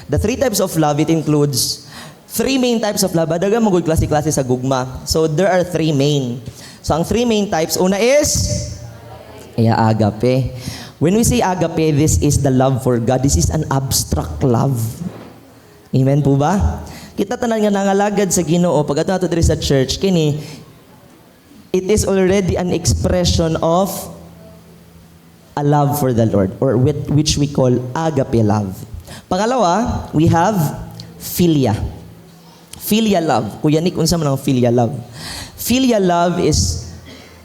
The three types of love, it includes three main types of love. Daga magud klase-klase sa gugma. So there are three main. So ang three main types, una is agape. When we say agape, this is the love for God. This is an abstract love. Amen po ba? Kita tanan nga nangalagad sa Ginoo pag ato diri sa church kini, it is already an expression of a love for the Lord, or which we call agape love. Pangalawa, we have philia. Philia love. Kuya Nick, unsa man ang philia love? Philia love is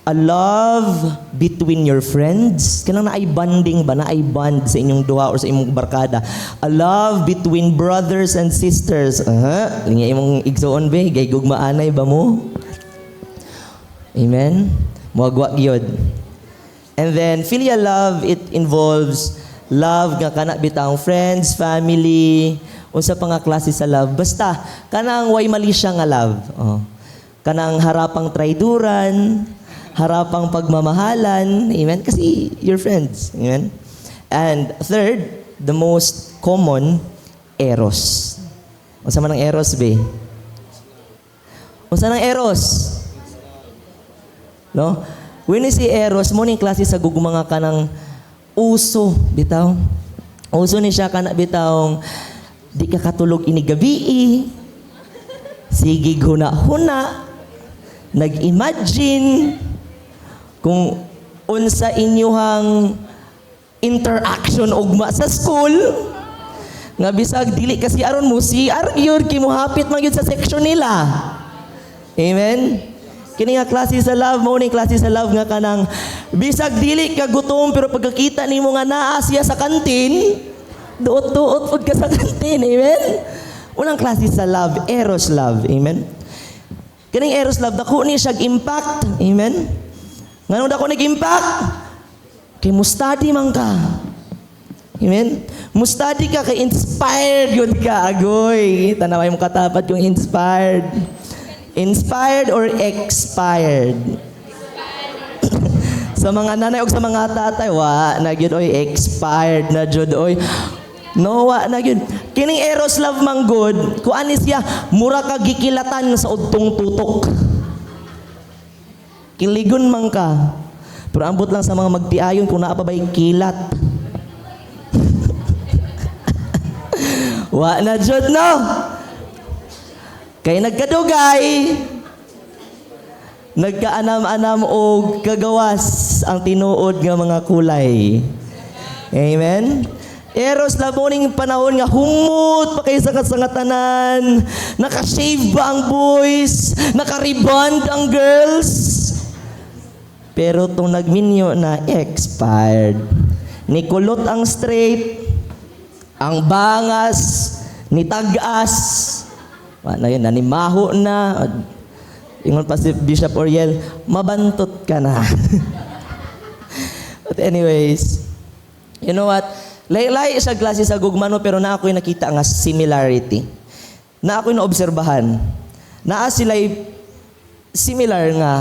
a love between your friends. Kanang naay bonding ba? Naay bond sa inyong duha or sa imong barkada. A love between brothers and sisters. Linya imong igsoon be, gay gugmaanay ba mo? Amen? Muagwa gyud. And then, filial love, it involves love nga kana bitang friends, family, unsa pa nga klase sa love. Basta, kanang way mali siya nga love. Kanang harapang traiduran, harapang pagmamahalan, amen? Kasi your friends, amen? And third, the most common, eros. Unsa man ang eros, be? Unsa nang eros? No? When we say eros, mo ning klase sa gugma nga kanang uso, bitaw. Uso ni siya kana bitaw, di ka katulog ini gabi, sige huna-huna, nag-imagine kung unsa inyuhang interaction ugma sa school, nga bisag dili kasi aron mo si gyud kay mohapit man gyud sa section nila. Amen. Kini nga klase sa love, mo ni klase sa love nga kanang bisag dili ka gutom pero pagkakita nimo nga naa siya sa kantin, duot-duot pud ka sa kantin. Amen. Unang klase sa love, eros love. Amen. Kining eros love dako ni siya impact. Amen. Nganong dako nag-impact? Kay mustadi man ka. Amen. Mustadi ka kay inspired yun ka agoy. Tanaway mo katapat yung inspired. Inspired or expired? Sa mga nanay o sa mga tatay, wa na gyud oy, expired na jud oy. No, wa na gyud. Kining eros love man good, kuan ni siya mura ka gikilatan sa udtong tutok. Kiligon man ka. Pero ambot lang sa mga magtiayon kung naa pa bay kilat. Wa na jud no. Kay nagkadugay, nagkaanam-anam og kagawas ang tinuod nga mga kulay. Amen? Eros laboning panahon nga humot pa kay sa kasangatanan, nakashave ba ang boys, nakaribond ang girls. Pero tong nagminyo na expired, nikulot ang straight, ang bangas, nitagas, na yun, nanimaho na. Ingon pa si Bishop Oriel, mabantot ka na. But anyways, you know what? Laylay sa klase sa gugmano pero na ako'y nakita nga similarity. Na ako'y naobserbahan. Naa sila'y similar nga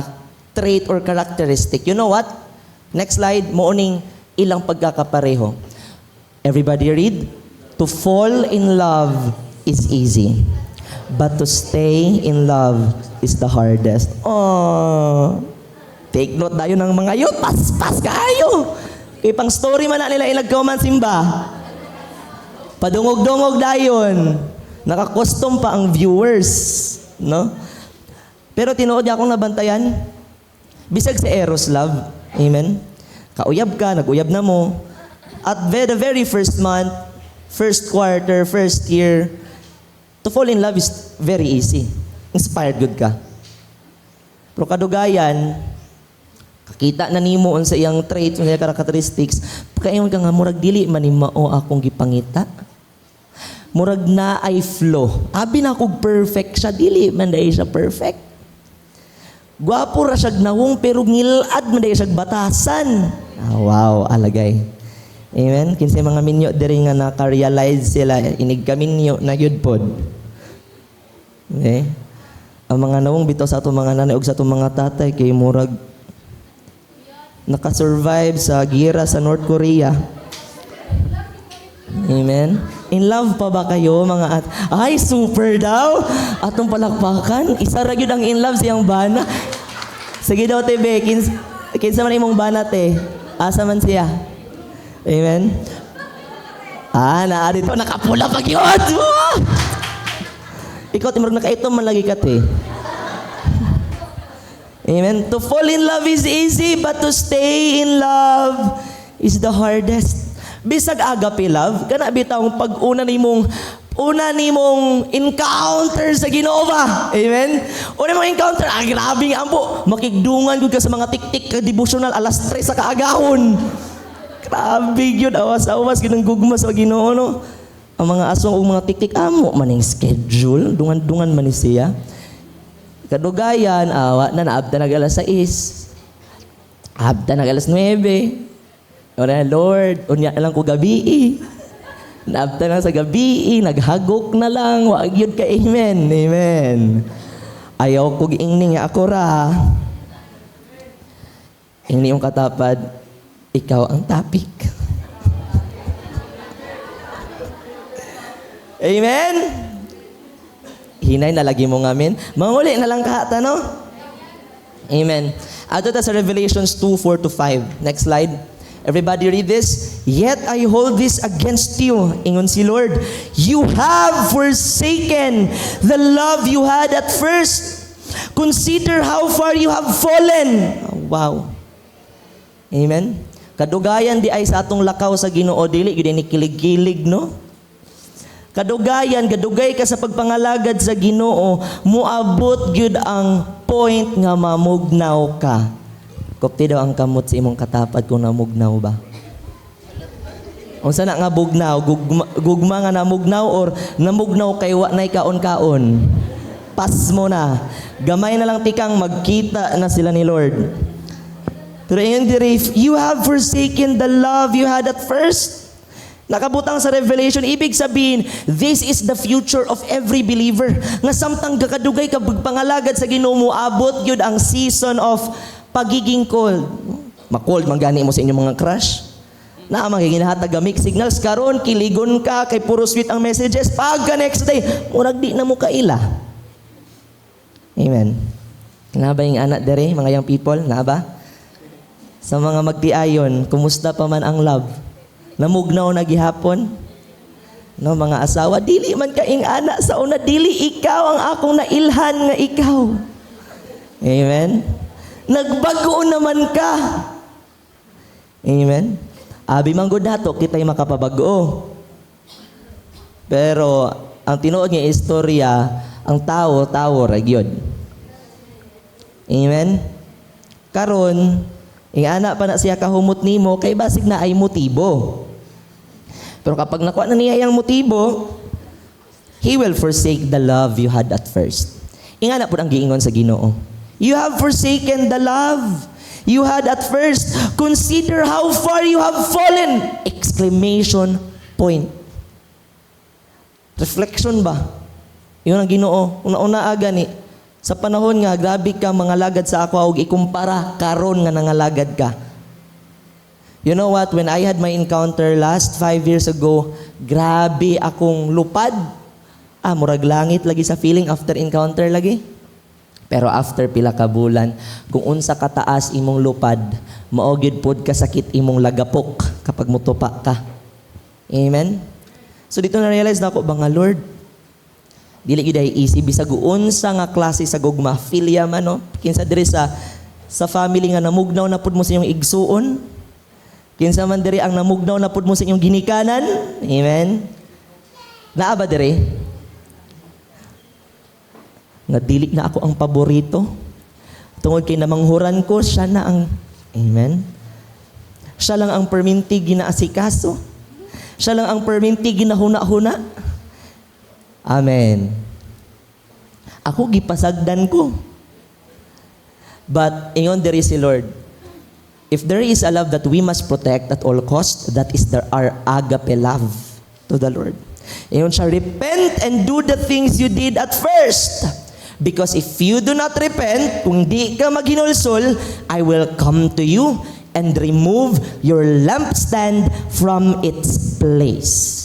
trait or characteristic. You know what? Next slide, mooning ilang pagkakapareho. Everybody read. To fall in love is easy. But to stay in love is the hardest. Oh, take note tayo ng mga yun. Pas kayo. Kaya pang story man na nila ilagkaw man simba. Padungog-dungog dayon. Naka-custom pa ang viewers. No? Pero tinuod niya akong nabantayan. Bisag sa eros love. Amen? Kauyab ka, nag-uyab na mo. At the very first month, first quarter, first year, to fall in love is very easy. Inspired good ka. Pero kadugayan, kakita na nimo sa iyang traits, sa iyang characteristics, pagkaingon ka nga, murag dili man mao akong gipangita. Murag na ay flow. Abi na akong perfect siya, dili man dahil siya perfect. Gwapo ra siya gnawong, pero ngilad man dahil siya batasan. Wow, alagay. Amen? Kinsa mga minyo diri nga naka-realize sila, inig ka minyo na gyud pod. Okay? Ang mga nawong bitaw sa atong mga nanay ug sa atong mga tatay kay murag naka-survive sa gira sa North Korea. Amen? In love pa ba kayo, mga at... Ay, super daw! Atong palakpakan. Isa ra gyud ang in love siyang bana. Sige daw, tebe. Kinsa man imong bana, te. Asa man siya? Amen? Dito. Nakapula pa yun! Ikaw, timurag nakaitom man lagi ka, te. Amen? To fall in love is easy, but to stay in love is the hardest. Bisag agape love, kana bitawng pag-una nimong encounter sa Ginoo ba? Amen? Una mong encounter, grabe nga ambo. Makigdungan gud ka sa mga tiktik ka devotional alas 3 sa kaagahon. Grabe yun, awas-awas ginang gugma sa Ginoo, no? Ang mga asong ug mga tiktik amo maning schedule, dungan-dungan man ni siya. Kadugayan, awa na naabta nag alas 6. Abta nag alas 9. Ora Lord, unya na lang ko gabi. Naabta na sa gabi, naghagok na lang, wag yun ka, amen, amen. Ayaw ko giingning ako ra. Ingni yung katapad, ikaw ang topic. Amen? Hinay na lagi mo ngamin. Manguli na lang kahata, no? Amen. Ato ta sa Revelations 2:4-5. Next slide. Everybody read this. Yet I hold this against you. Ingon si Lord. You have forsaken the love you had at first. Consider how far you have fallen. Oh, wow. Amen. Kadugayan di ay sa atong lakaw sa Ginoo dili gyud ni kilig-kilig, no? Kadugayan, gadugay ka sa pagpangalagad sa Ginoo, muabot gyud ang point nga mamugnaw ka. Kopti daw ang kamot sa imong katapad kung namugnaw ba? Unsa na nga bugnaw? Gugma nga namugnaw or namugnaw kay wa nay kaon-kaon? Pas mo na. Gamay na lang tikang magkita na sila ni Lord. Pero ingon diri, you have forsaken the love you had at first. Nakabutang sa Revelation, ibig sabihin, this is the future of every believer. Nga samtang kakadugay ka pagpangalagad sa Ginoo mo, abot yun ang season of pagiging cold. Ma-cold, manggani mo sa inyong mga crush. Na magiging hatag mixed signals karon, kiligon ka, kay puro sweet ang messages. Pagka next day, murag di na mo kaila. Amen. Nga ba yung anak dere, mga young people? Nga ba? Sa mga magtiayon, kumusta pa man ang love? Namugnaw na gihapon? No, mga asawa, dili man ka ing anak sa una, dili ikaw ang akong nailhan nga ikaw. Amen? Nagbago naman ka. Amen? Abi manggod nato, kita'y makapabago. Pero, ang tinuod nga istorya, ang tao, ragyod. Amen? Karon, ing anak pa na siya kahumot nimo, kay basig na ay motibo. Pero kapag nakuha na niya yung motibo, he will forsake the love you had at first. Ing anak po ang giingon sa Ginoo. You have forsaken the love you had at first. Consider how far you have fallen! Exclamation point. Reflection ba? Yun ang Ginoo. Una-una aga ni. Sa panahon nga, grabe ka mangalagad sa ako, og ikumpara karon nga nangalagad ka. You know what? When I had my encounter last 5 years ago, grabe akong lupad. Murag langit lagi sa feeling after encounter lagi. Pero after pila ka bulan, kung unsa kataas imong lupad, maogyud pod kasakit imong lagapok kapag mutupa ka. Amen? So dito na-realize na ako, nga Lord, dili gyud ay easy bisag unsa nga klase sa gugma, philia man, no? Kinsa diri sa family nga namugnaw na pud mo sa inyong igsuon. Kinsa man diri ang namugnaw na pud mo sa inyong ginikanan. Amen? Naa ba diri? Nga dili na ako ang paborito. Tungod kay namanghuran ko, siya na ang, amen? Siya lang ang perminti ginaasikaso. Siya lang ang perminti ginahuna-huna. Amen. Ako gipasagdan ko. But ingon diri si Lord, if there is a love that we must protect at all cost, that is our agape love to the Lord. Ingon siya, repent and do the things you did at first. Because if you do not repent, kung di ka maghinulsol, I will come to you and remove your lampstand from its place.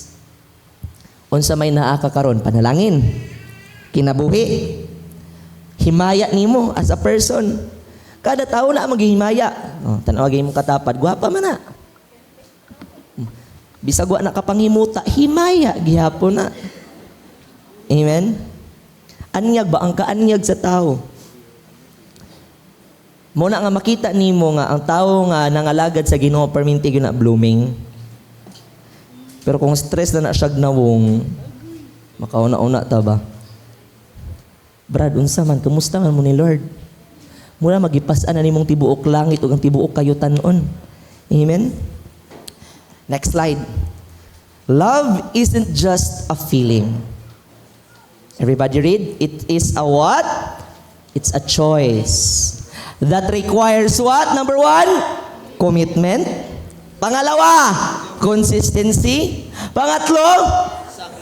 Unsa may naa ka karon? Panalangin. Kinabuhi. Himaya nimo as a person. Kada tawo na maghihimaya. Tanawagin mo katapad, gwapa man na. Bisag wa na kapanghimuta, himaya gihapon na. Amen? Anyag ba ang kaanyag sa tao? Muna nga makita nimo nga ang tao nga nangalagad sa Ginoo perminti gyud na blooming. Pero kung stress na siya gnawong, makauna-una ta ba? Brad, unsa man, kumusta man mo ni Lord? Muna magipas-an na nimong tibuok langit ug ang tibuok kayutanon. Amen? Next slide. Love isn't just a feeling. Everybody read? It is a what? It's a choice. That requires what? Number 1, commitment. Pangalawa, consistency. Pangatlo,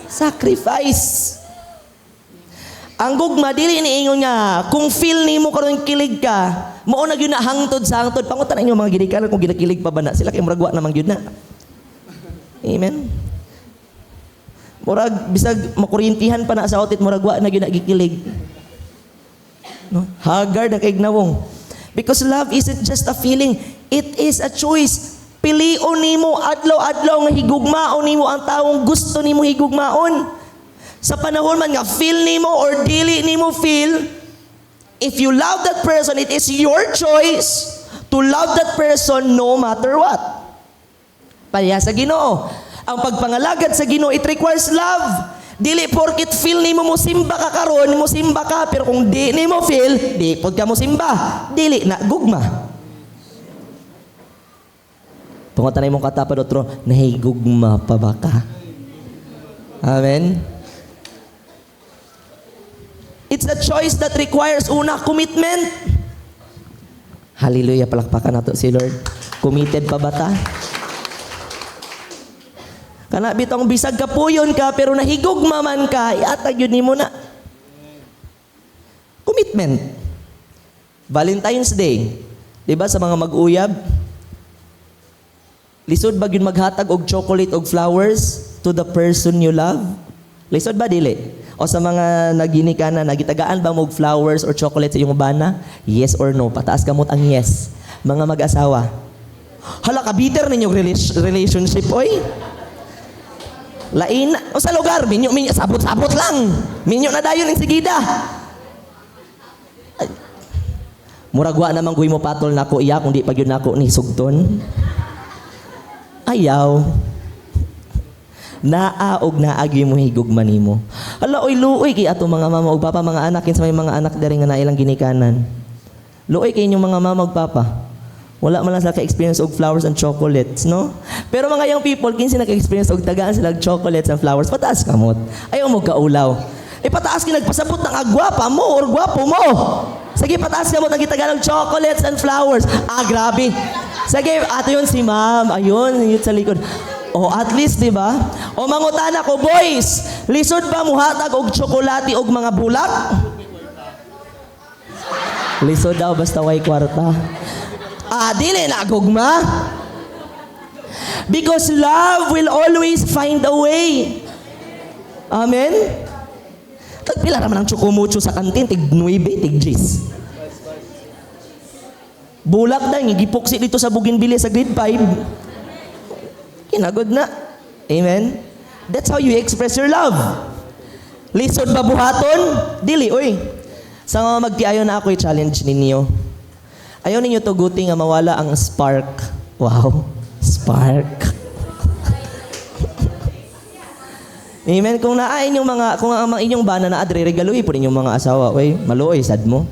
sacrifice. Ang gugma, dili niingon nga, kung feel nimo karon kilig ka, mao na gyud na hangtod sa hangtod. Pangutan ninyo mga ginikanan kung ginakilig pa ba na. Sila kay muragwa naman gyud na. Amen. Murag, bisag makurintihan pa na sa otit, muragwa na gyud na gikilig. No? Haggard na kay gnawong. Because love isn't just a feeling, it is a choice. Pilion nimo adlaw-adlaw nga higugmaon nimo ang taong gusto nimo higugmaon. Sa panahon man nga feel nimo or dili nimo feel, if you love that person, it is your choice to love that person no matter what. Pareha sa Ginoo. Ang pagpangalagad sa Ginoo, it requires love. Dili porket feel nimo mo simba ka karon, mo simba ka, pero kung di nimo feel, di pod ka mo simba. Dili na gugma. Tungotan mo katapad otro, nahigugma pa ba ka? Amen. It's a choice that requires una commitment. Hallelujah, palakpakan nato si Lord. Committed pa ba ta? Kana bitong bisag ka puyon ka pero nahigugma man ka, iatag yun nimo na. Commitment. Valentine's Day. 'Di ba sa mga mag-uyab? Lisod ba yun maghatag og chocolate og flowers to the person you love? Lisod ba dili? O sa mga naginikanan, nagitagaan ba mo og flowers or chocolate sa iyong bana? Yes or no? Pataas kamot ang yes. Mga mag-asawa. Hala ka bitter ninyong relationship oy. Lain o sa lugar, minyo sabot-sabot lang. Minyo na dayon ning sigida. Muragwa namang guy mo patol nako iya kung di pa gyud nako ni sugton. Ayaw. Naaog naagi mo higugma nimo. Ala oy luoy kay ato mga mama ug papa, mga anak sa may mga anak diri nga nailang ginikanan. Luoy kay inyong mga mama ug papa. Wala man lang sila ka-experience og flowers and chocolates, no? Pero mga young people, kinsa naka-experience og tagaan sila og chocolates and flowers, pataas kamot. Ayaw mo kaulaw. Pataas ki nagpasabot ng agwapa mo or gwapo mo. Sige, pataas kamot ang gitagaan og chocolates and flowers. Grabe. Sige, ato yun si ma'am. Ayun, yun sa likod. At least, di ba? Mangutana ko, boys, lisod ba muhatag og tsokolate og mga bulak? Lisod daw, basta way kwarta. Dili na gugma. Because love will always find a way. Amen? Tagpila naman ang tsukumucho sa kantin, tig 9, tig 10. Bulak na, gipuksit dito sa Bougainvillea sa grade 5. Kinagod na. Amen? That's how you express your love. Lisod ba buhaton? Dili, oy. Sa mga magtiayon na ako, i-challenge ninyo. Ayaw ninyo tuguti nga mawala ang spark. Wow, spark. Amen. Kung naain yung mga, kung ang inyong bana na adre, regaluhi po ninyong mga asawa. Oy, maluoy, sad mo.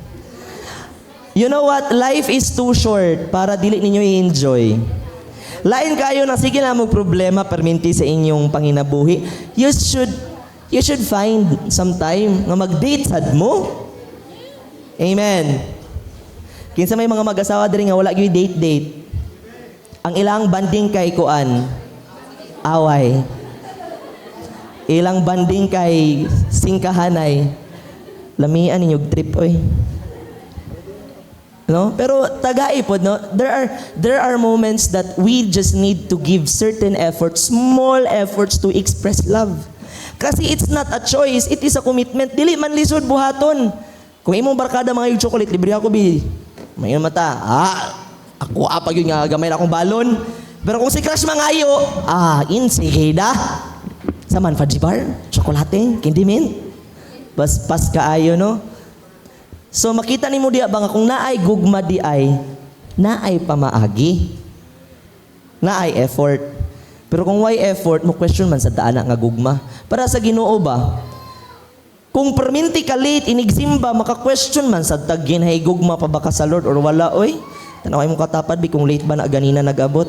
You know what? Life is too short para dili ninyo i-enjoy. Lain kayo na sige na mo problema perminti sa inyong panginabuhi. You should find some time nga mag-date sad mo. Amen. Kinsa may mga mag-asawa diri nga wala gyud date. Ang ilang banding kay kuan, away. Ilang banding kay singkahanay. Lamian ninyo trip oy. No? Pero tagai pod no. There are moments that we just need to give certain efforts, small efforts to express love. Kasi it's not a choice, it is a commitment. Dili man lisod buhaton. Kung imong barkada mga yung chocolate, libre ako bi. Mayon mata, ako apag yun nga, gamay na akong balon. Pero kung si crush mangayo, insigida. Saman, fudgy bar, chocolate, candy mint. Pas kaayo, no? So makita ni mo diya ba nga kung naay gugma di ay, naay pamaagi. Naay effort. Pero kung why effort, mo question man sa daan nga gugma. Para sa Ginoo ba, kung perminti ka late, inigsimba, maka-question man sa tagin, hey, gugma pa ba ka sa Lord or wala, oy? Tanaway mo katapad, bi, kung late ba na ganina nag-abot?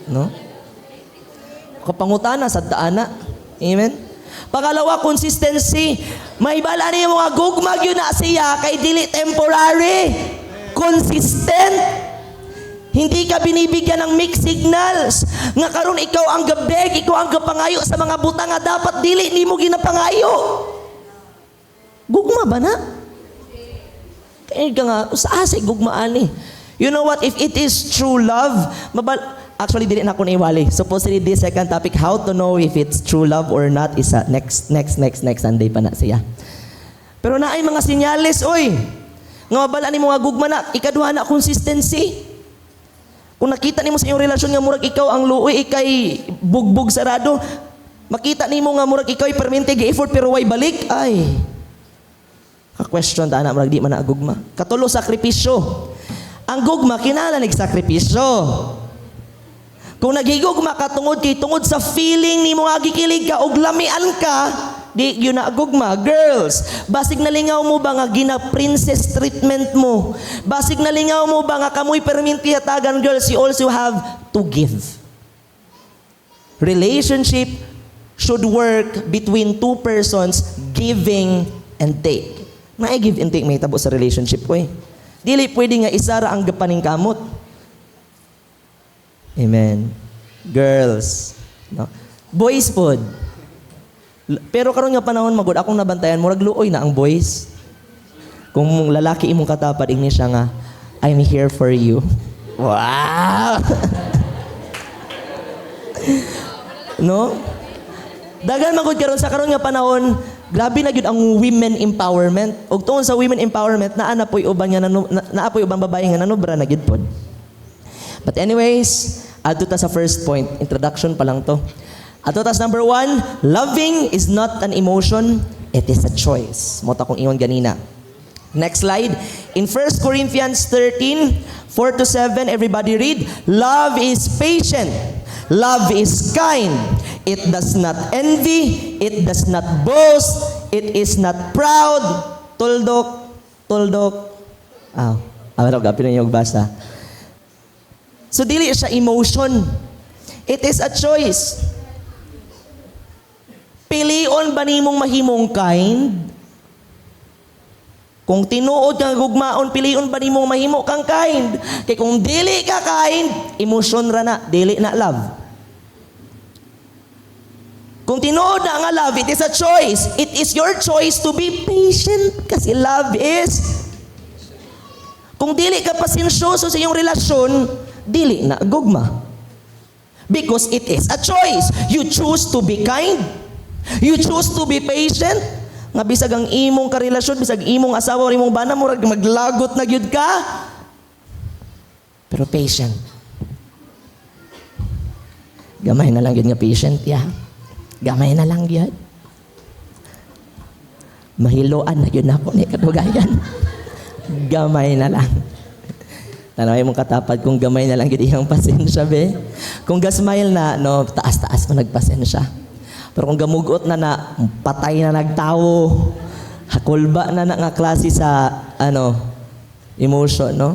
No? Kapangutana sa daana. Amen? Pangalawa, consistency. May bala niya mga gugmag yun na siya, kay dili temporary. Consistent. Hindi ka binibigyan ng mixed signals. Nga karon ikaw ang gabeg, ikaw ang gapangayo sa mga butang nga dapat dili nimo ginapangayo. Gugma ba na? Kaya ka nga, sa asay gugmaan eh. You know what? If it is true love, actually dili na ako naiwali. Supposedly this second topic, how to know if it's true love or not, is next Sunday pa na siya. Pero naay mga sinyales, oy. Nga mabala ni mga gugma na, ikaduha na consistency. Kung nakita nimo sa iyong relasyon nga murag ikaw ang luoy ikay bugbog sarado, makita nimo nga murag ikaw ay permente gi-effort pero way balik, ay ka-question ta na murag di man na gugma. Katulo, sakripisyo. Ang gugma kinahanglan nig sakripisyo. Kung nagigugma ka tungod sa feeling nimo nga gikilig ka og lamian ka, di yun na gugma. Girls, basig nalingaw mo ba nga gina-princess treatment mo? Basig nalingaw mo ba nga kamoy perminti hatagan, girls, you also have to give. Relationship should work between two persons, giving and take. May give and take may tabo sa relationship ko eh. Dili pwede nga isara ang gapaning kamot. Amen. Girls, no? Boys pod. Pero karon nga panahon magud akong nabantayan murag luoy na ang boys. Kung lalaki imong katapad ingni siya nga, I'm here for you. Wow. No? Dagan magud karon sa karon nga panahon, grabe na gyud ang women empowerment. Ug tungod sa women empowerment, naa na poy uban nga naa poy ubang babae nga nanobra na gyud pod. But anyways, adto ta sa first point, introduction pa lang to. Ato tas number 1, loving is not an emotion, it is a choice. Mota kong ingon ganina. Next slide. In 1 Corinthians 13, 4-7, everybody read. Love is patient. Love is kind. It does not envy. It does not boast. It is not proud. Tuldok. Gapin na yung basa. So, dili siya emotion. It is a choice. Pilion ba nimong mahimong kind? Kung tinuod kang gugmaon, pilion ba nimong mahimo kang kind? Kaya kung dili ka kind, emotion ra na, dili na love. Kung tinuod na nga love, it is a choice. It is your choice to be patient kasi love is. Kung dili ka pasensyoso sa iyong relasyon, dili na gugma. Because it is a choice. You choose to be kind. You choose to be patient. Nga bisag ang imong karelasyon, bisag imong asawa o imong bana, murag maglagot na gyud ka. Pero patient. Gamay na lang gyud nga patient, yeah. Gamay na lang gyud. Mahiloan na gyud nako ni kadugayan. Gamay na lang. Tanaway mong katapad kung gamay na lang gyud iyang pasensya be. Kung gasmail na no, taas-taas pa nagpasensya. Pero kung gamugot na patay na nagtawo, hakulba na nga klase sa emotion, no?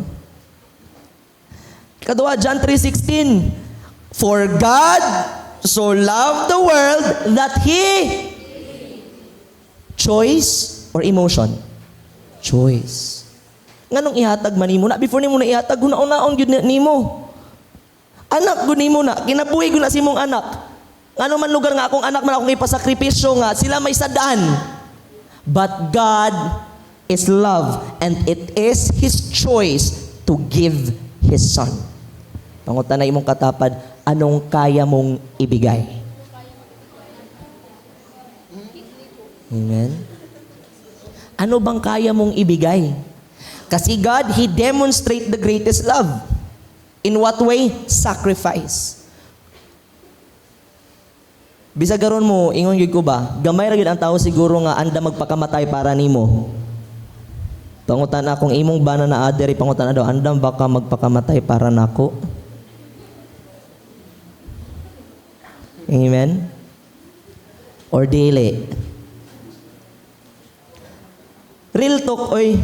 Kadua, John 3:16. For God so loved the world that He choice or emotion? Choice. Nganong ihatag man nimo na before nimo na ihatag una-unaon gyud nimo. Anak gud nimo na, kinabuhi gud na si mong anak. Ano man lugar nga akong anak man akong ipasakripisyo nga, sila may sadaan. But God is love and it is His choice to give His Son. Pangutan na imong katapad, anong kaya mong ibigay? Amen? Ano bang kaya mong ibigay? Kasi God, He demonstrate the greatest love. In what way? Sacrifice. Bisag garon mo, ingon gyud ko ba, gamay ra gyud ang tao siguro nga anda magpakamatay para nimo. Pangutan akong imong bana na adiri, pangutan daw, andam baka magpakamatay para nako. Amen? Or dili. Real talk, oy.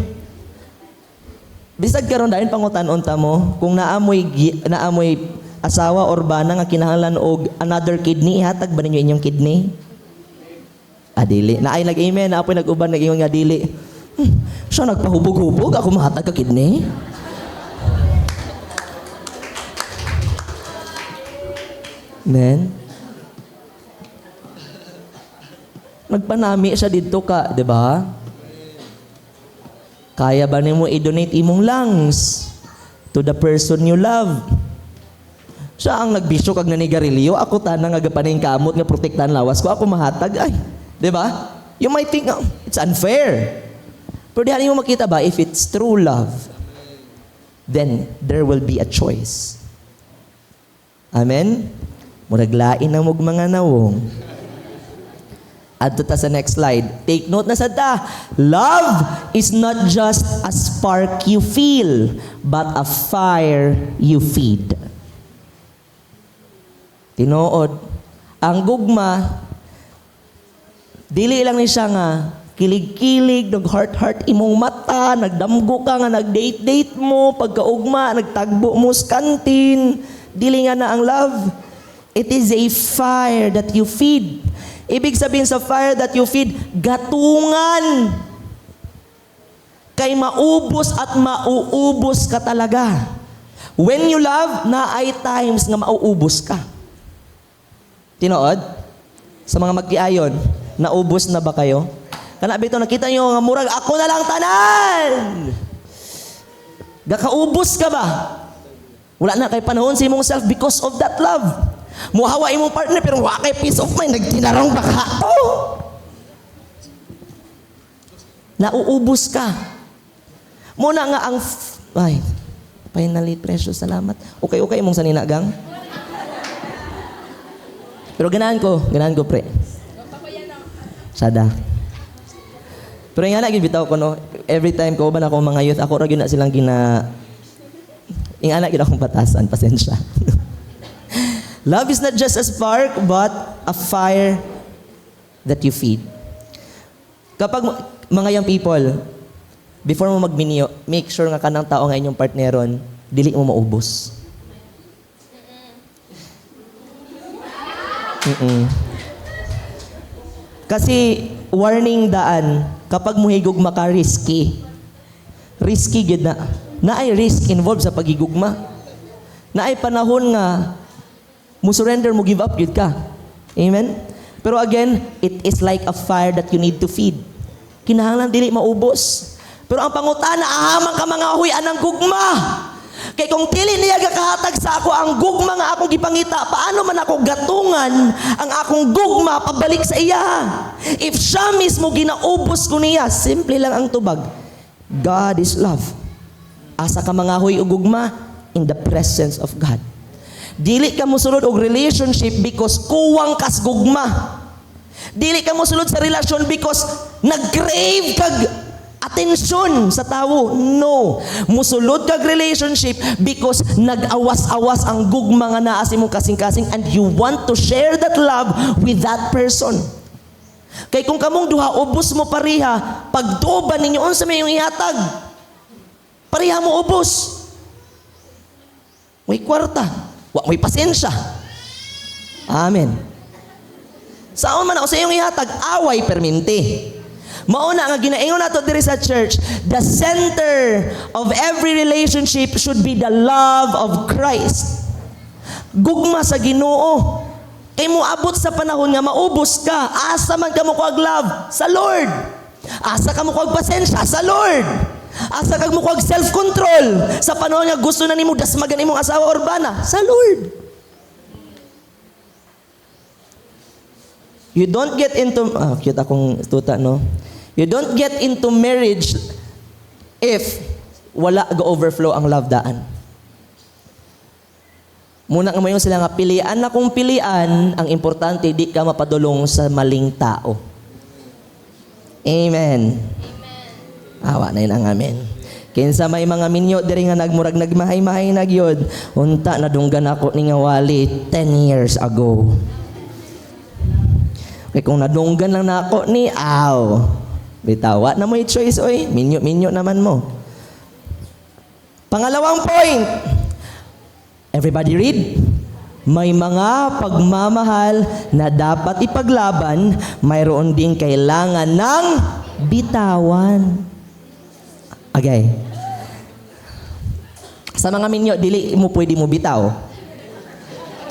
Bisag karon dahil pangutan-on ta mo, kung naamoy asawa or bana nga kinahanglan og another kidney, ihatag ba ninyo inyong kidney? Dili. Naay nag-amen, naapoy nag-uban nag-ingon nga dili. Siya nagpahubog-hubog, ako mahatag ka kidney? Men, nagpanami siya dito ka, di ba? Kaya ba nimo i-donate imong lungs to the person you love? Siya ang nagbisyo kag nanigarilyo, ako tanang nga gapaning kamot nga protektahan lawas ko, ako mahatag ay, di ba? You might think, oh, it's unfair. Pero dihan mo makita ba, if it's true love, then there will be a choice. Amen? Muraglain ang mong mga nawong. Adto ta sa next slide. Take note na sa ta. Love is not just a spark you feel, but a fire you feed. Tinuod. Ang gugma, dili lang ni siya nga kilig-kilig, nag-heart-heart imong mata, nagdamgo ka nga, nag-date-date mo, pagkaugma, nagtagbo mo sa kantin. Dili nga na ang love. It is a fire that you feed. Ibig sabihin sa fire that you feed, gatungan. Kay maubos at mauubos ka talaga. When you love, na ay times nga mauubos ka. Tinood? Sa mga magkiayon, naubos na ba kayo? Kanabi ito, nakita nyo nga murag, ako na lang tanan! Gakaubos ka ba? Wala na kay panahon sa imong self because of that love. Muhawa imong partner pero wala kay peace of mind, nagtinarong baka to. Nauubos ka. Muna nga ang ay, finally, precious, salamat. Okay imong saninagang. Pero ganahan ko pre. Sada. Pero nga lagi bitaw ko no, every time ko ba na ako mga youth, ako ra gyud na silang ingana gyud akong batasan, pasensya. Love is not just a spark, but a fire that you feed. Kapag mga young people, before mo magminyo, make sure nga kanang tao nga inyong partneron, dili mo maubos. Kasi warning daan, kapag muhigugma ka, risky. Risky gid na. Naay risk involved sa pagigugma. Naay panahon nga surrender mo, give up gid ka. Amen? Pero again, it is like a fire that you need to feed. Kinahanglan dili maubos. Pero ang pangutana, ahamang ka mga huy anang gugma. Kay kung dili niya gakahatag sa ako ang gugma nga akong gipangita, paano man ako gatungan ang akong gugma pabalik sa iya? If siya mismo ginaubos ko niya, simple lang ang tubag. God is love. Asa ka mga huy o gugma? In the presence of God. Dili ka mosulod og relationship because kuwang kas gugma. Dili ka mosulod sa relasyon because nag-crave kag atensyon sa tawo. No. Musulod kag relationship because nag-awas-awas ang gugma nga naa sa imong kasing-kasing and you want to share that love with that person. Kay kung kamong duha ubos mo pareha, pagtuban ninyo unsa may imong ihatag? Pareha mo ubos. May kwarta. May pasensya. Amen. Saan man ako sa iyong ihatag, away perminti. Mauna nga ginaingon nato diri sa church, the center of every relationship should be the love of Christ. Gugma sa Ginoo. Kay mo abot sa panahon nga maubos ka, asa man ka mo kuag love sa Lord. Asa ka mo kuag pasensya sa Lord. Asa kag mo kuag self-control sa panahon nga gusto na nimo dasmagan imong asawa or bana sa Lord. You don't get into, cute akong tuta, no? You don't get into marriage if wala ga-overflow ang love daan. Muna nga mayon sila nga, pilian na kung pilian, ang importante, di ka mapadulong sa maling tao. Amen. Awa na yun ang amen. Kinsa may mga minyo diri nga nagmurag nagmahay-mahay nagyod, unta nadunggan ako ni nga wali 10 years ago. Kaya kung nadunggan lang na ako ni bitawa na mo choice, oy. Minyo naman mo. Pangalawang point. Everybody read. May mga pagmamahal na dapat ipaglaban, mayroon ding kailangan ng bitawan. Okay. Sa mga minyo, dili mo pwede mo bitaw.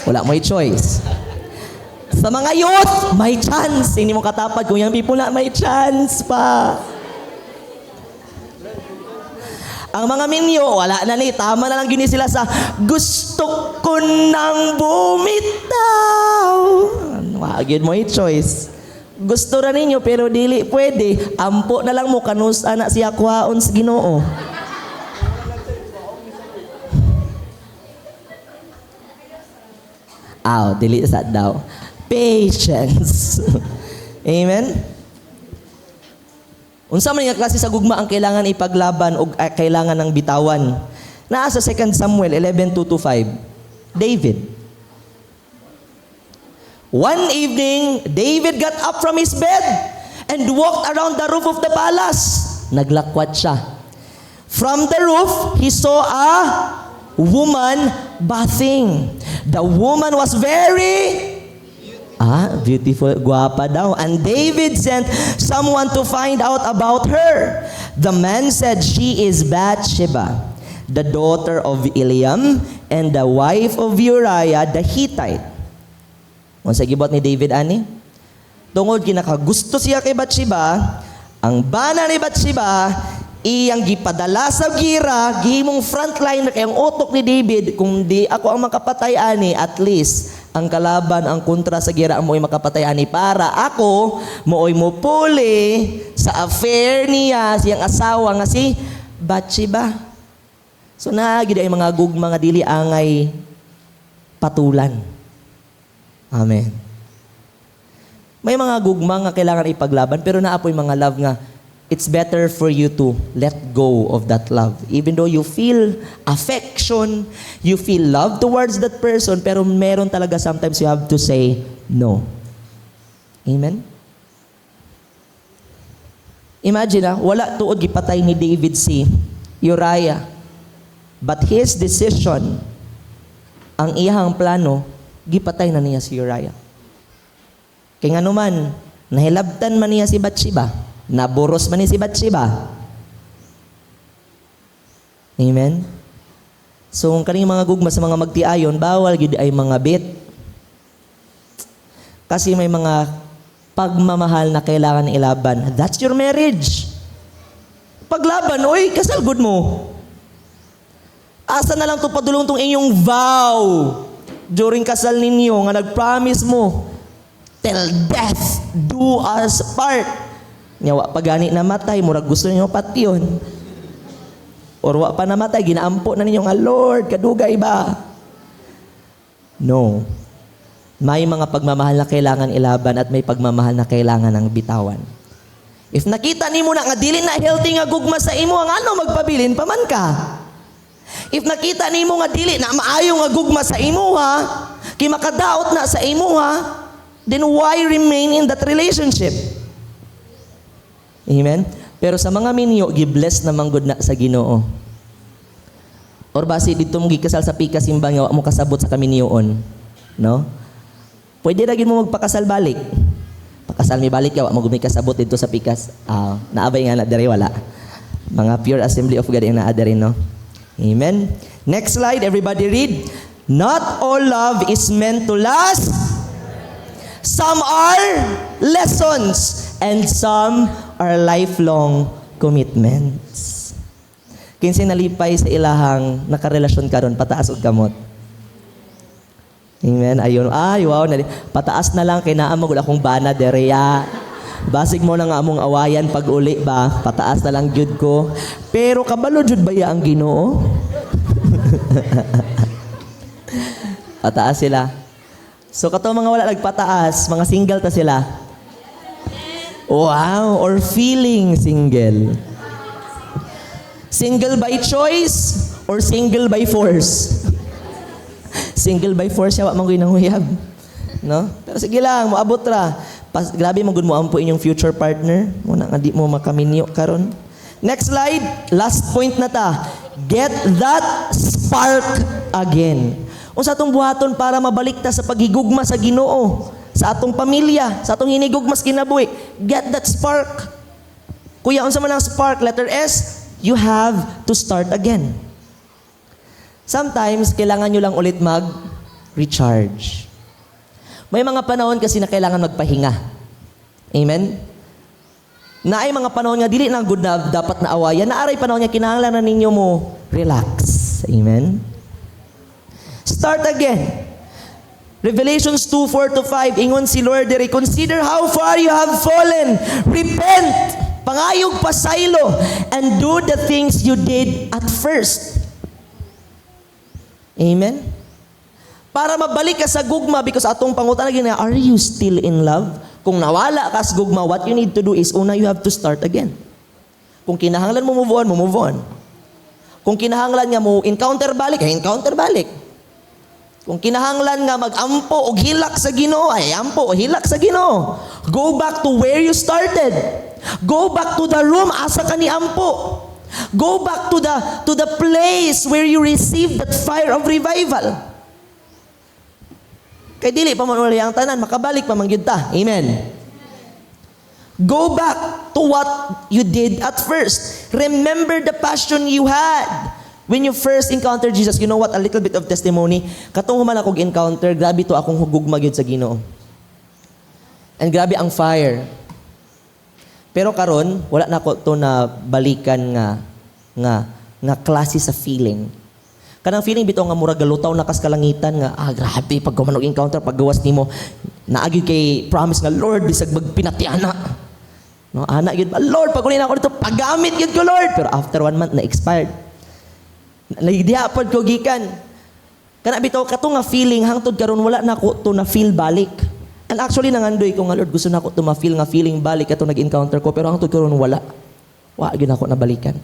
Wala mo choice. Sa mga youth, may chance. Hindi mo katapad kung yung people na may chance pa. Ang mga minyo, wala na ni. Tama na lang gini sila sa gusto ko nang bumitaw. Wagin mo choice. Gusto na ninyo pero dili pwede. Ampo na lang mo kanusa na siya kwaon sa Ginoo. Dili sa daw. Patience. Amen? Unsa man nga klase sa gugma ang kailangan ipaglaban o kailangan ng bitawan? Naa sa 2 Samuel 11:2-5. David. One evening, David got up from his bed and walked around the roof of the palace. Naglakwat siya. From the roof, he saw a woman bathing. The woman was very beautiful, guapa daw. And David sent someone to find out about her. The man said, she is Bathsheba, the daughter of Eliam and the wife of Uriah the Hittite. Unsa gibot ni David ani? Tungod kinakagusto siya kay Bathsheba, ang bana ni Bathsheba iyang gipadala sa gira, gihimong frontline kay ang utok ni David, kung di ako ang makapatay ani, at least ang kalaban, ang kontra sa gira mo'y makapatay ani para ako mo'y mupuli sa affair niya siyang asawa nga si Bathsheba. So naagid ay mga gugma nga dili angay patulan. Amen. May mga gugma nga kailangan ipaglaban pero naapoy mga love nga it's better for you to let go of that love. Even though you feel affection, you feel love towards that person, pero meron talaga sometimes you have to say no. Amen? Imagine wala tuod gipatay ni David si Uriah. But his decision, ang iyang plano, gipatay na niya si Uriah. Kaya nga naman, nahilabtan man niya si Bathsheba. Naboros man ni si Bathsheba. Amen? So, kung kaning mga gugma sa mga magtiayon, bawal gid ay mga bit. Kasi may mga pagmamahal na kailangan ilaban. That's your marriage. Paglaban, oy, kasal good mo. Asa na lang to padulong tong inyong vow during kasal ninyo nga nag-promise mo, till death do us part. Wa pa gani namatay, murag gusto niyo patyon. Or wa pa namatay, ginaampo na ninyo nga, Lord, kadugay ba? No. May mga pagmamahal na kailangan ilaban at may pagmamahal na kailangan ng bitawan. If nakita nimo na nga dili na healthy nga gugma sa imo, ang ano magpabilin pa man ka. If nakita nimo nga dili na maayo nga gugma sa imo kay makadaot na sa imo then why remain in that relationship? Amen? Pero sa mga minyo, gi-bless na manggod na sa Ginoo. Or basi dito mo gikasal sa pika simbang mo kasabot sa kaminyoon. No? Pwede ra gid mo magpakasal balik. Pakasal mi balik yawa mo gumi kasabot dito sa pikas. Naabay nga na diri wala. Mga pure assembly of God na adere no. Amen. Next slide, everybody read. Not all love is meant to last. Some are lessons and some are lifelong commitments. Kinsay nalipay sa ilahang nakarelasyon karon pataas og kamot. Amen. Ayun. Ay, wow. Pataas na lang, kinaamag wala akong bana, dereya. Basig mo na nga among awayan pag uli ba? Pataas na lang jud ko. Pero kabalo jud ba ya ang Ginoo? Pataas sila. So kato mga wala nagpataas, mga single ta sila. Wow, or feeling single. Single by choice or single by force? Single by force siya, wa man nang huyab. No? Pero sige lang, moabot ra. Grabe mo gud mo ampo inyong future partner. Muna nga di mo makaminyo karon. Next slide, last point na ta. Get that spark again. Unsa atong buhaton para mabalik ta sa paghigugma sa Ginoo, sa atong pamilya, sa atong hinigugma sa kinabuhi. Get that spark. Kuya, unsa man ang spark? Letter S, you have to start again. Sometimes, kailangan nyo lang ulit mag-recharge. May mga panahon kasi na kailangan magpahinga. Amen? Na ay mga panahon nga, dili na good na dapat na awayan. Naaray panahon nga, kinahanglan na ninyo mo relax. Amen? Start again. Revelations 2:4-5, ingon si Lord, consider how far you have fallen. Repent, pangayog pasaylo, and do the things you did at first. Amen? Para mabalik ka sa gugma, because atong pangutan na, are you still in love? Kung nawala ka sa gugma, what you need to do is, una, you have to start again. Kung kinahanglan mo move on. Kung kinahanglan nga mo encounter balik, encounter balik. Kung kinahanglan nga mag-ampo o hilak sa Ginoo, ay ampo o hilak sa Ginoo. Go back to where you started. Go back to the room, asa ka ni ampo. Go back to the place where you received that fire of revival. Kay dili pa man uli ang tanan, makabalik pa man gyud ta. Amen. Go back to what you did at first. Remember the passion you had when you first encountered Jesus. You know what? A little bit of testimony. Katong human akong encounter, grabe to akong hugugma gyud sa Ginoo. And grabe ang fire. Pero karon, wala na ko to na balikan nga klase sa feeling. Kanang feeling bitaw nga murag galutaw na kas kalangitan nga grabe pag kumanog encounter paggawas nimo naagi kay promise nga Lord bisag magpinatiana. No, ana gyud ba Lord pag kunin ako dito paggamit gyud ko Lord, pero after 1 month na expired. Naidiha pod ko gikan. Kana bitaw kato nga feeling hangtod karon wala na ko to na feel balik. And actually nangandoy ko nga Lord gusto na ko to ma-feel nga feeling balik kato nag-encounter ko, pero hangtod karon wala. Wa gyud ako nabalikan.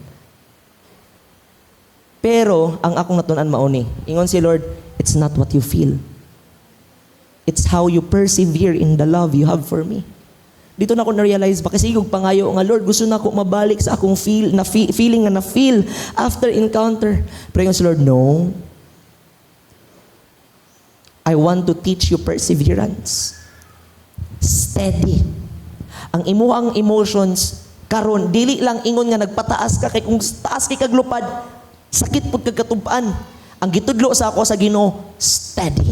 Pero, ang akong natunan mauni, ingon si Lord, it's not what you feel. It's how you persevere in the love you have for me. Dito na ako na-realize, baka sigog pangayo nga, Lord, gusto na ako mabalik sa akong feeling nga na-feel after encounter. Pero ingon si Lord, no. I want to teach you perseverance. Steady. Ang imuhang emotions, karon dili lang ingon nga nagpataas ka, kay kung taas kay kaglupad, sakit pud kagkatubaan. Ang gitudlo sa ako sa Ginoo, steady.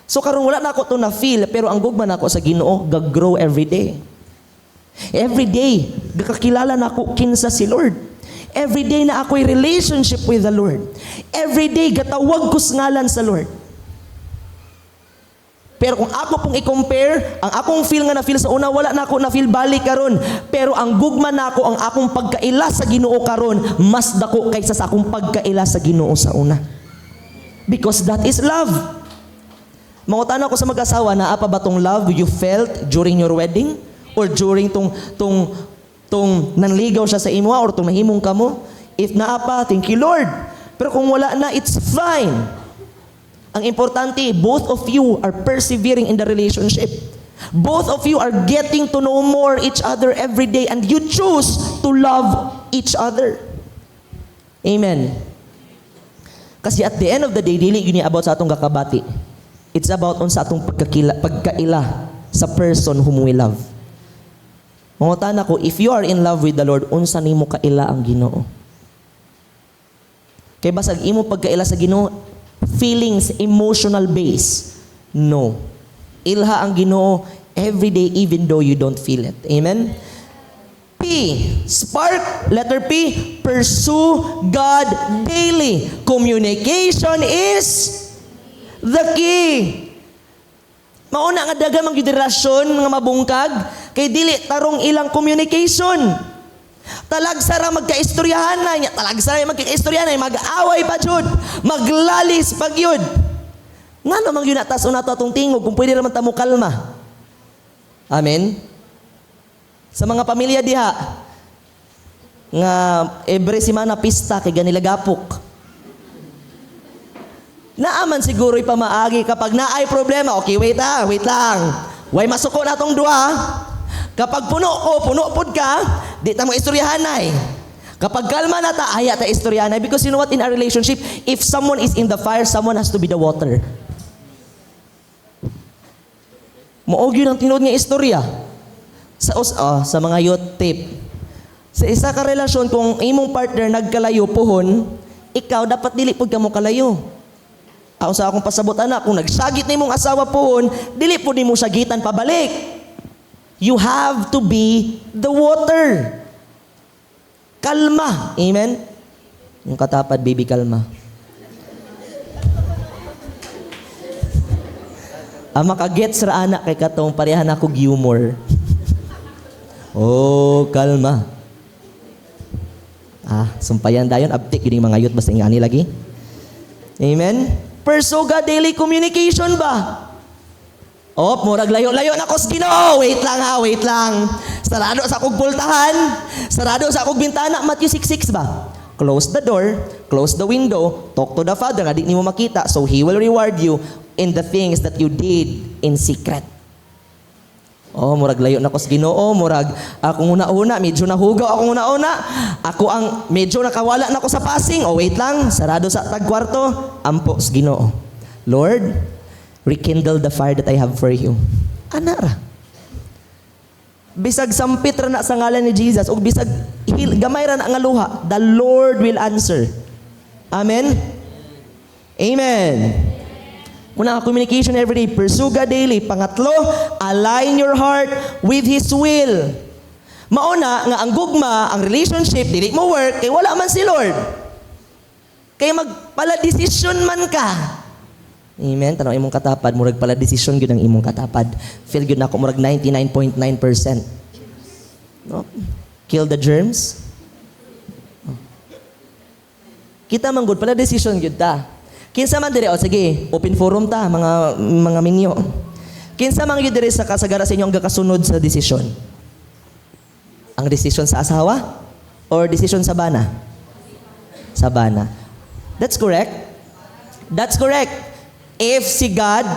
So karon wala na ako to na feel, pero ang gugma na ako sa Ginoo, gag-grow every day. Every day, gakakilala na ako kinsa si Lord. Every day na ako'y relationship with the Lord. Every day, gatawag ko sa ngalan sa Lord. Pero kung ako pong i-compare, ang akong feel nga na-feel sa una, wala na ako na-feel balik karon. Pero ang gugma na ako, ang akong pagkaila sa Ginoo karon, mas dako kaysa sa akong pagkaila sa Ginoo sa una. Because that is love. Mangutan ako sa mag-asawa, na apa ba tong love you felt during your wedding? Or during tong nanligaw siya sa imo, or tong nahimong kamo? If naapa, thank you Lord. Pero kung wala na, it's fine. Ang importante, both of you are persevering in the relationship. Both of you are getting to know more each other every day, and you choose to love each other. Amen. Kasi at the end of the day, dili yun about sa atong kakabati. It's about sa atong pagkaila sa person whom we love. Mangutan ako, if you are in love with the Lord, unsa nimo kaila ang Ginoo? Kay basag imo pagkaila sa Ginoo, feelings, emotional base. No. Ilha ang Ginoo every day even though you don't feel it. Amen? P. Spark. Letter P. Pursue God daily. Communication is The key. Mauna nga daga mang relasyon nga mabungkag kay dili tarong ilang communication. Talagsara magkaistoryahan na, talagsara magkaistoryahan na, mag-away pa jud, maglalis pag yun. Nga namang yun atas unato atong tingog kung pwede naman tamo kalma. Amen. Sa mga pamilya diha nga every semana pista kay ganila gapok. Naaman siguro pamaagi kapag naay problema. Okay, wait lang. Way masuko na tong duha. Kapag puno pod ka, di ta mo istoryahanay. Kapag kalma na ta, aya ta istoryahanay. Because you know what, in a relationship, if someone is in the fire, someone has to be the water. Moog yun ang tinuod nga istorya. Sa mga youth tip. Sa isa ka relasyon, kung imong partner nagkalayo pohon, ikaw dapat dili pod ka mo kalayo. Ako sa akong pasabot anak, kung nagsagit ni mong asawa pohon, dili po ni mo sagitan pabalik. You have to be the water. Kalma. Amen? Yung katapad, baby, kalma. Ang makagets ra anak kay katong parehan ako humor. Oh, kalma. Sumpayan dayon, abtik yun yung mga youth, basta ingani lagi. Amen? Persuga daily communication ba? Murag layo-layo na ko sa Ginoo. Wait lang. Sarado sa akong pultahan. Sarado sa akong bintana. Matthew 6:6 ba? Close the door, close the window, talk to the Father, nga di nimo makita, so He will reward you in the things that you did in secret. Murag layo na ko sa Ginoo, murag akong una-una, medyo nahugaw akong una-una, ako ang medyo nakawala na ko sa passing. Wait lang, sarado sa tagkwarto, ampo sa Ginoo. Lord, rekindle the fire that I have for you. Anara. Bisag sampit ra na sa ngalan ni Jesus, o bisag gamay ra na nga luha, the Lord will answer. Amen? Amen. Una, communication every day. Pursue God daily. Pangatlo, align your heart with His will. Mauna, nga ang gugma, ang relationship, dili mo work, kay wala man si Lord. Kay magpala decision man ka. Amen? Tanong imong katapad, murag pala decision gyud ang imong katapad. Feel gyud nako murag 99.9%. No? Kill the germs. Kita man gud pala decision gyud ta. Kinsa man dire, sige, open forum ta, mga minyo. Kinsa man gyud dire sa kasagara sa inyo ang gakasunod sa desisyon? Ang desisyon sa asawa or desisyon sa bana? Sa bana. That's correct. That's correct. If si God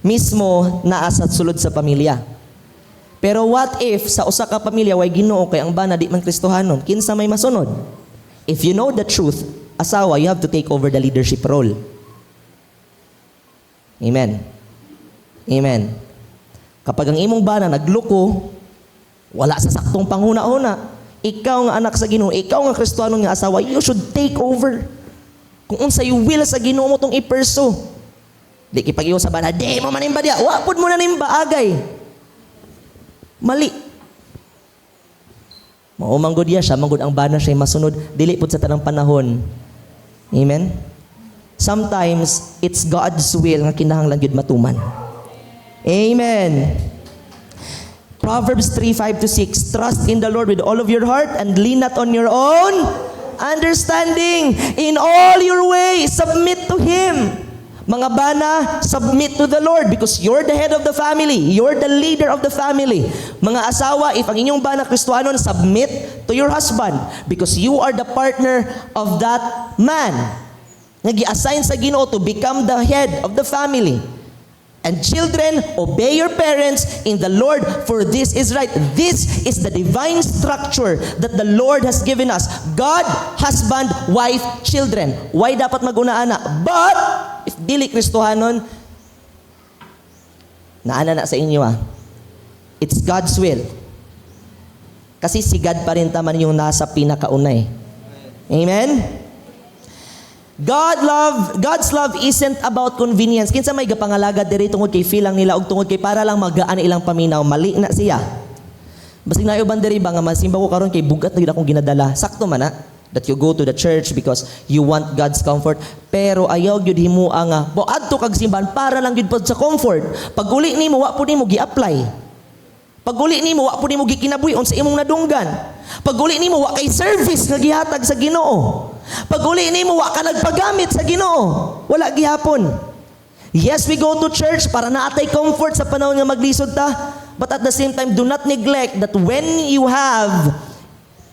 mismo naa sa sulod sa pamilya. Pero what if sa usa ka pamilya way Ginoo kay ang bana di man Kristohanon? Kinsa may masunod? If you know the truth, asawa, you have to take over the leadership role. Amen. Amen. Kapag ang imong bana nagluko, wala sa saktong panghuna-una, ikaw nga anak sa Ginoo, ikaw nga Kristohanon nga asawa, you should take over. Kung unsay will sa Ginoo mo tong iperso. Di kipag-iyo sa bana, di mo manimba diya, wapod mo na nimba agay. Mali. Maumanggod diya siya, manggod ang bana siya masunod, dili pud sa tanang panahon. Amen? Sometimes, it's God's will nga kinahanglan gyud matuman. Amen. Proverbs 3:5-6, trust in the Lord with all of your heart and lean not on your own understanding. In all your ways, submit to Him. Mga bana, submit to the Lord because you're the head of the family. You're the leader of the family. Mga asawa, if ang inyong bana Kristohanon, submit to your husband because you are the partner of that man. Nag-i-assign sa Ginoo to become the head of the family. And children, obey your parents in the Lord, for this is right. This is the divine structure that the Lord has given us. God, husband, wife, children. Why dapat mag-una-ana? But, if dili Kristohanon, naana na sa inyo it's God's will. Kasi si God pa rin taman yung nasa pinakauna eh. Amen? God's love isn't about convenience. Kinsa may gapangalaga diri tungod kay feel lang nila og tungod kay para lang magaan ilang paminaw, mali na siya. Basig na uban diri ba nga masimba ko karon kay bugat na gid akong ginadala. Sakto man na. that you go to the church because you want God's comfort, pero ayaw gyud himuha nga adto kag simbahan para lang gyud pod sa comfort. Pag uli nimo wa pud nimo gi-apply. Pag uli nimo wa pud nimo gikinabuhi sa imong nadunggan. Pag uli nimo wa kay service nga gihatag sa Ginoo. Pag uli nimo wa ka nagpagamit sa Ginoo, wala gihapon. Yes, we go to church para naatay comfort sa panahon nga maglisod ta, but at the same time do not neglect that when you have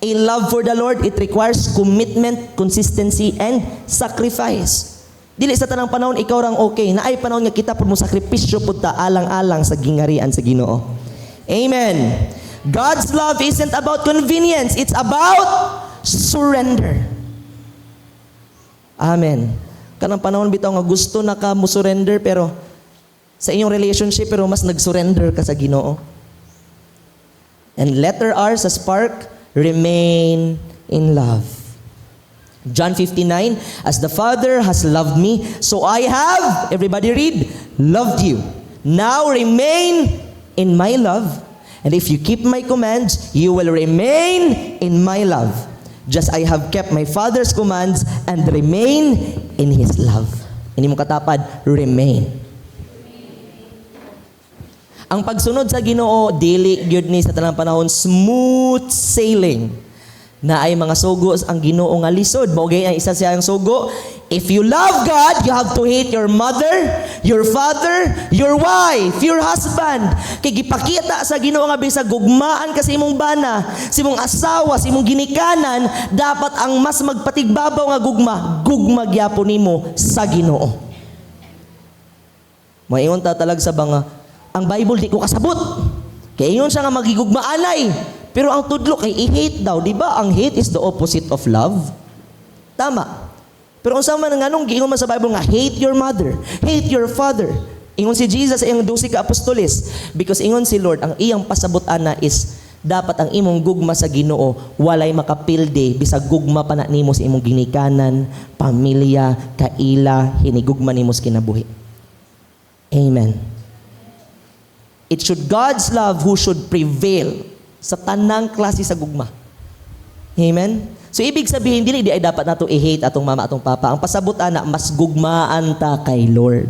a love for the Lord, it requires commitment, consistency, and sacrifice. Dili sa tanang panahon ikaw rang okay. Naay panahon nga kita pud mo sakripisyo pud ta alang-alang sa gingarian sa Ginoo. Amen. God's love isn't about convenience. It's about surrender. Amen. Kanang panahon bitaw nga gusto na ka mo surrender pero sa inyong relationship pero mas nag-surrender ka sa Ginoo. And letter R sa spark, remain in love. John 15:9, as the Father has loved me, so I have, everybody read, loved you. Now remain in my love. And if you keep my commands, you will remain in my love. Just I have kept my Father's commands and remain in His love. Hindi mo katapad, remain. Ang pagsunod sa Ginoo dili gyud ni sa tanang panahon smooth sailing. Na ay mga sugo ang Ginoo nga lisod. Mao gay ang isa siyang sugo. If you love God, you have to hate your mother, your father, your wife, your husband. Kay gipakita sa Ginoo nga bisag gugmaan ka sa imong bana, sa imong asawa, sa imong ginikanan, dapat ang mas magpatigbabaw nga gugma gyapon nimo sa Ginoo. Moingon ta talag sa banga ang Bible di ko kasabot. Kaya yun siya nga magigugmaanay. Pero ang tudlo kay i-hate daw. Di ba? Ang hate is the opposite of love. Tama. Pero kung saan man nga nung giingon man sa Bible nga, hate your mother, hate your father. Ingon si Jesus sa iyang 12 ka apostoles. Because ingon si Lord, ang iyang pasabot ana is dapat ang imong gugma sa Ginoo walay makapilde bisag gugma pa na nimo sa imong ginikanan, pamilya, kaila, hinigugma nimo sa kinabuhi. Amen. It should God's love who should prevail sa tanang klase sa gugma. Amen? So, ibig sabihin, dili ay dapat nato i-hate atong mama, atong papa. Ang pasabot ana, mas gugmaan ta kay Lord.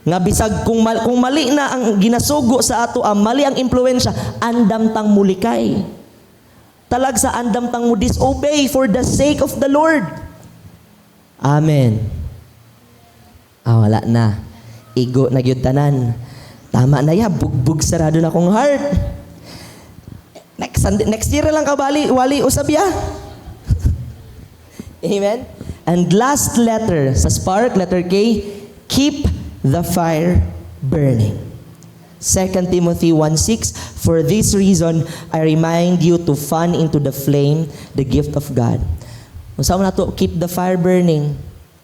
Nga bisag, kung mali na ang ginasugo sa ato, mali ang impluensya, andam tang mulikay. Talag sa andam tang mo disobey for the sake of the Lord. Amen. Wala na. Igo na gyud tanan. Tama na ya, bugbog sarado na akong heart. Next year lang kabali, wali usab ya. Amen? And last letter, sa spark, letter K, keep the fire burning. 2 Timothy 1:6, for this reason, I remind you to fan into the flame the gift of God. Kung saan mo na to, keep the fire burning.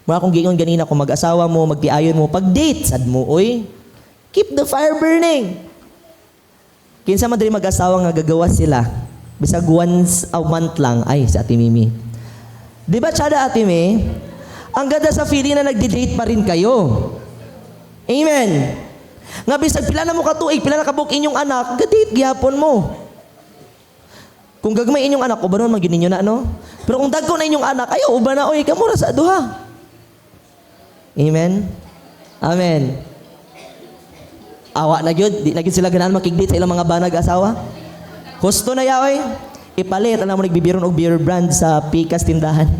Mula kung giingon ganina, kung mag-asawa mo, magtiayon mo, pag-date, sad mo, oy, keep the fire burning. Kinsa man diri mag-asawa nga gagawa sila. Bisag once a month lang. Ay, si Ate Mimi. Di ba, tsada Ate Mimi? Ang ganda sa feeling na nagdi-date pa rin kayo. Amen. Nga bisag pila na mo katuig, pila na kabuk inyong anak, ga-date gyapon mo. Kung gagmay inyong anak, uba naman magin ninyo na, no? Pero kung dagko na inyong anak, ayo, uba na, oy, kamura sa duha. Amen? Amen. Awa na gyud, di na gyud sila ganahan makigdate sa ilang mga banag asawa. Husto na yaoy, ipalit alam mo nagbibiron og beer brand sa pikas tindahan.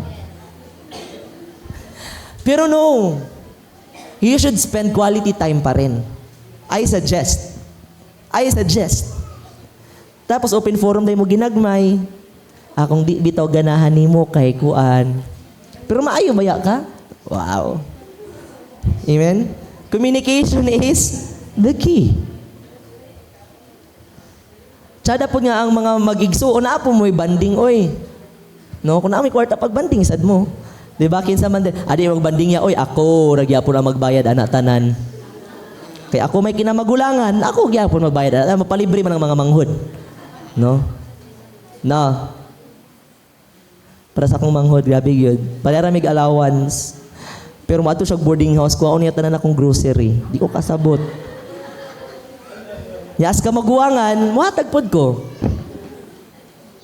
Pero no, you should spend quality time pa rin. I suggest. Tapos open forum dahil mo ginagmay. Akong di bitaw ganahan nimo kay kuan. Pero maayo maya ka? Wow. Amen? Communication is the key. Tsada po nga ang mga mag-igsuo na po mo'y banding, oy. No? Kung na may kwarta pagbanding, sad mo. Diba? Kinsa man din, adi magbanding ya, oy, ako, nagyapo na magbayad, anak tanan. Kaya ako may kinamagulangan, ako gyapon magbayad, anak, mapalibre man ang mga manghod. No? No. Para sa akong manghod, grabe yun. Palaramig allowance. Pero maato siya boarding house, kuha niya tanan akong grocery. Di ko kasabot. Yas ka maguwangan, muhatag pod ko.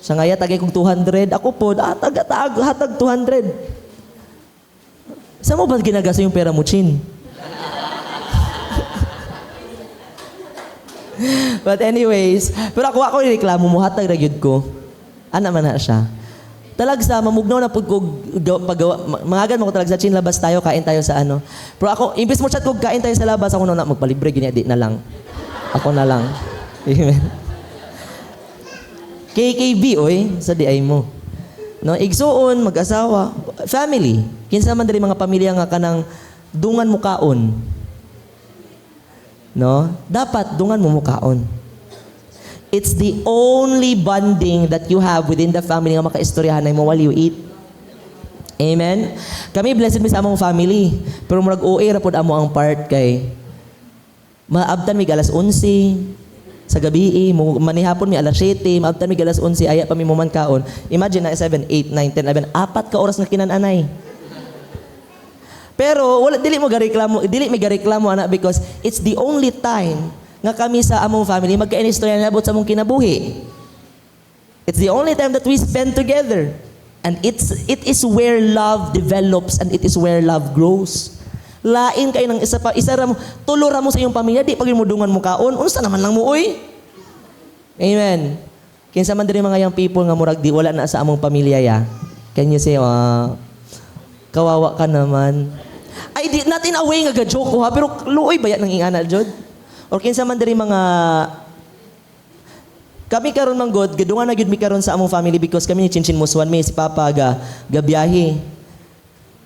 Siya ngaya tagay kong 200. Ako po, hatag 200. Saan mo ba ginagasto yung pera mo, Chin? But anyways, pero ako reklamo mo, hatag ra gyud ko. Ana man na siya. Talagsa, mamugnaw na pag mangagan mo ko talaga sa Chin, labas tayo, kain tayo sa ano. Pero ako, imbis mo chat ko, kain tayo sa labas, ako na magpalibre, ganyan, di na lang. Ako na lang. Amen. KKB, oy, sa DI mo. No, igsuon, mag-asawa, family. Kinsa man diri mga pamilya nga kanang dungan mo kaon. No? Dapat dungan mo mukaon. It's the only bonding that you have within the family nga makaistoryahan na mo while you eat. Amen? Kami blessed mi sa among family. Pero murag OA ra pod amo ang part kay maabtan mi alas 11 sa gabi, manihapon mi alas 7, maabtan mi alas 11, aya pa mi mo man kaon. Imagine na 7, 8, 9, 10, 11, 4 ka oras na kinananay. Pero wala dili mi gareklamo ana because it's the only time nga kami sa among family magka-istorya nabot sa among kinabuhi. It's the only time that we spend together. And it is where love develops and it is where love grows. Lain kay nang isa ra mo, tulo ra mo sa iyong pamilya, di pagin mo dungan mo kaon, unsa naman lang mo oy. Amen. Kinsa man diri mga young people nga murag di wala na sa among pamilya ya. Can you say, kawawa ka naman. Ay, not in a way nga ga-joke ko ha, pero luoy bayat nang ingana, Jod. Or kinsa man diri mga kami karon man god, gadungan na gyud mi karon sa among family because kami ni Chinchin Muswan mi si Papa gabiyahe.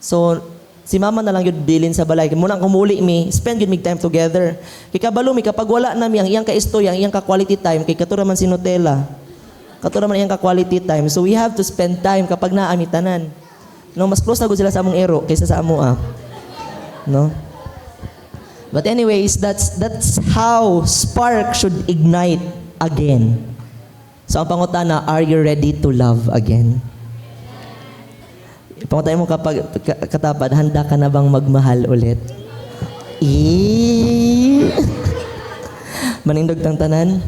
So si Mama na lang gyud bilin sa balay. Muna kumuli mi, spend gyud mig time together. Kay kabalo mi kapag wala na mi ang iyang kaistorya, ang iyang ka quality time kay katura man si Nutella. Katura man iyang ka quality time. So we have to spend time kapag naa mi tanan. No, mas close na gud sila sa among ero kaysa sa amo No? But anyways, that's how spark should ignite again. So ang pangutana, are you ready to love again? Pangutana mo kapag katapad, handa ka na bang magmahal ulit? Manindog tang tanan?